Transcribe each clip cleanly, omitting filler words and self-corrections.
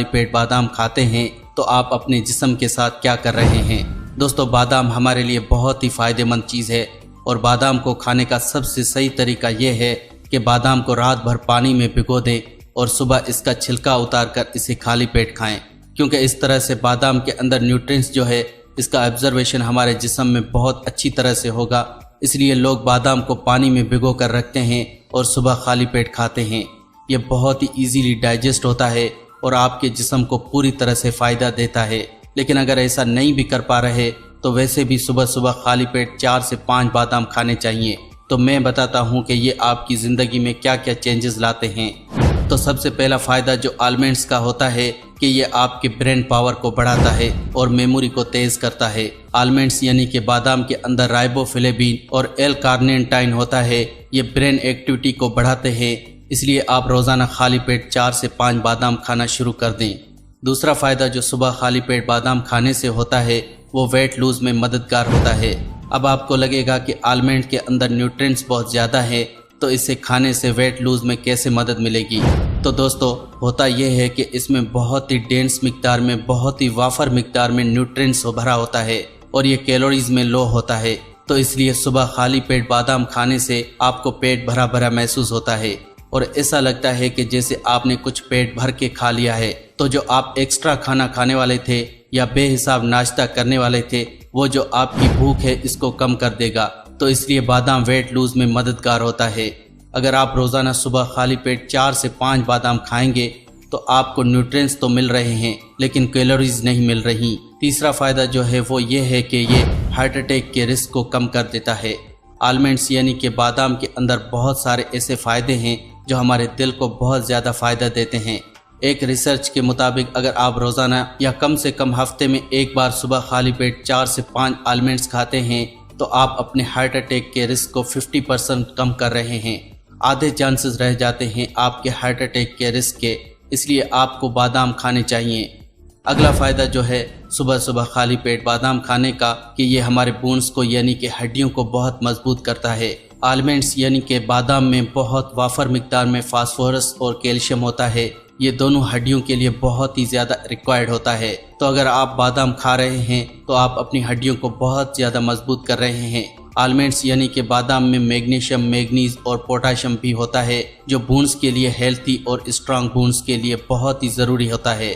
खाली पेट बादाम खाते हैं तो आप अपने जिस्म के साथ क्या कर रहे हैं। दोस्तों, बादाम हमारे लिए बहुत ही फ़ायदेमंद चीज़ है और बादाम को खाने का सबसे सही तरीका ये है कि बादाम को रात भर पानी में भिगो दें और सुबह इसका छिलका उतार कर इसे खाली पेट खाएं, क्योंकि इस तरह से बादाम के अंदर न्यूट्रिएंट्स जो है इसका एब्जर्वेशन हमारे जिस्म में बहुत अच्छी तरह से होगा। इसलिए लोग बादाम को पानी में भिगो कर रखते हैं और सुबह खाली पेट खाते हैं। ये बहुत ही इजीली डाइजेस्ट होता है और आपके जिस्म को पूरी तरह से फ़ायदा देता है। लेकिन अगर ऐसा नहीं भी कर पा रहे तो वैसे भी सुबह सुबह खाली पेट 4 से 5 बादाम खाने चाहिए। तो मैं बताता हूँ कि ये आपकी ज़िंदगी में क्या क्या चेंजेस लाते हैं। तो सबसे पहला फ़ायदा जो आलमंड्स का होता है कि ये आपके ब्रेन पावर को बढ़ाता है और मेमोरी को तेज़ करता है। आलमंड्स यानी कि बादाम के अंदर राइबोफ्लेविन और L-कार्निटाइन होता है। ये ब्रेन एक्टिविटी को बढ़ाते हैं, इसलिए आप रोज़ाना खाली पेट 4 से 5 बादाम खाना शुरू कर दें। दूसरा फ़ायदा जो सुबह खाली पेट बादाम खाने से होता है वो वेट लूज़ में मददगार होता है। अब आपको लगेगा कि आलमंड के अंदर न्यूट्रिएंट्स बहुत ज़्यादा है तो इसे खाने से वेट लूज़ में कैसे मदद मिलेगी। तो दोस्तों, होता यह है कि इसमें बहुत ही डेंस मिकदार में, बहुत ही वाफर मिकदार में न्यूट्रिएंट्स भरा होता है और ये कैलोरीज में लो होता है। तो इसलिए सुबह खाली पेट बादाम खाने से आपको पेट भरा भरा महसूस होता है और ऐसा लगता है कि जैसे आपने कुछ पेट भर के खा लिया है। तो जो आप एक्स्ट्रा खाना खाने वाले थे या बेहिसाब नाश्ता करने वाले थे, वो जो आपकी भूख है इसको कम कर देगा। तो इसलिए बादाम वेट लूज़ में मददगार होता है। अगर आप रोज़ाना सुबह खाली पेट 4 से 5 बादाम खाएंगे तो आपको न्यूट्रिएंट्स तो मिल रहे हैं लेकिन कैलोरीज नहीं मिल रही। तीसरा फ़ायदा जो है वो ये है कि ये हार्ट अटैक के रिस्क को कम कर देता है। आलमंड्स यानी कि बादाम के अंदर बहुत सारे ऐसे फ़ायदे हैं जो हमारे दिल को बहुत ज़्यादा फ़ायदा देते हैं। एक रिसर्च के मुताबिक अगर आप रोज़ाना या कम से कम हफ्ते में एक बार सुबह खाली पेट 4 से 5 आलमंड्स खाते हैं तो आप अपने हार्ट अटैक के रिस्क को 50% कम कर रहे हैं। आधे चांसेस रह जाते हैं आपके हार्ट अटैक के रिस्क के, इसलिए आपको बादाम खाने चाहिए। अगला फ़ायदा जो है सुबह सुबह खाली पेट बादाम खाने का कि ये हमारे बोन्स को यानी कि हड्डियों को बहुत मजबूत करता है। आलमंड्स यानी कि बादाम में बहुत वाफर मिकदार में फास्फोरस और कैल्शियम होता है। ये दोनों हड्डियों के लिए बहुत ही ज़्यादा रिक्वायर्ड होता है। तो अगर आप बादाम खा रहे हैं तो आप अपनी हड्डियों को बहुत ज़्यादा मजबूत कर रहे हैं। आलमंड्स यानी कि बादाम में मैग्नीशियम, मैग्नीज और पोटाशियम भी होता है जो बोन्स के लिए हेल्थी और स्ट्रांग बोन्स के लिए बहुत ही ज़रूरी होता है।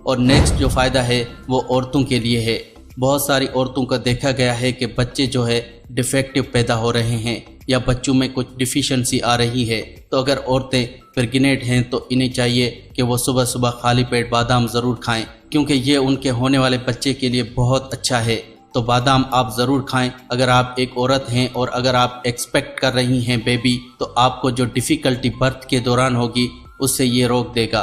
और नेक्स्ट जो फ़ायदा है वो औरतों के लिए है। बहुत सारी औरतों का देखा गया है कि बच्चे जो है डिफेक्टिव पैदा हो रहे हैं या बच्चों में कुछ डिफिशिएंसी आ रही है। तो अगर औरतें प्रेग्नेंट हैं तो इन्हें चाहिए कि वो सुबह सुबह खाली पेट बादाम ज़रूर खाएं, क्योंकि ये उनके होने वाले बच्चे के लिए बहुत अच्छा है। तो बादाम आप ज़रूर खाएं। अगर आप एक औरत हैं और अगर आप एक्सपेक्ट कर रही हैं बेबी, तो आपको जो डिफ़िकल्टी बर्थ के दौरान होगी उससे ये रोक देगा।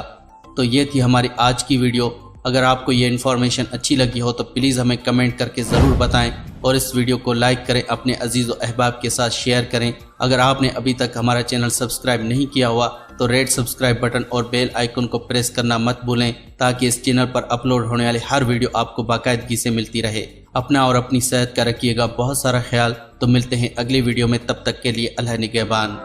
तो ये थी हमारी आज की वीडियो। अगर आपको ये इन्फॉर्मेशन अच्छी लगी हो तो प्लीज़ हमें कमेंट करके ज़रूर बताएं और इस वीडियो को लाइक करें, अपने अजीज़ व अहबाब के साथ शेयर करें। अगर आपने अभी तक हमारा चैनल सब्सक्राइब नहीं किया हुआ तो रेड सब्सक्राइब बटन और बेल आइकन को प्रेस करना मत भूलें, ताकि इस चैनल पर अपलोड होने वाली हर वीडियो आपको बाकायदगी से मिलती रहे। अपना और अपनी सेहत का रखिएगा बहुत सारा ख्याल। तो मिलते हैं अगली वीडियो में, तब तक के लिए अल्लाह निगहबान।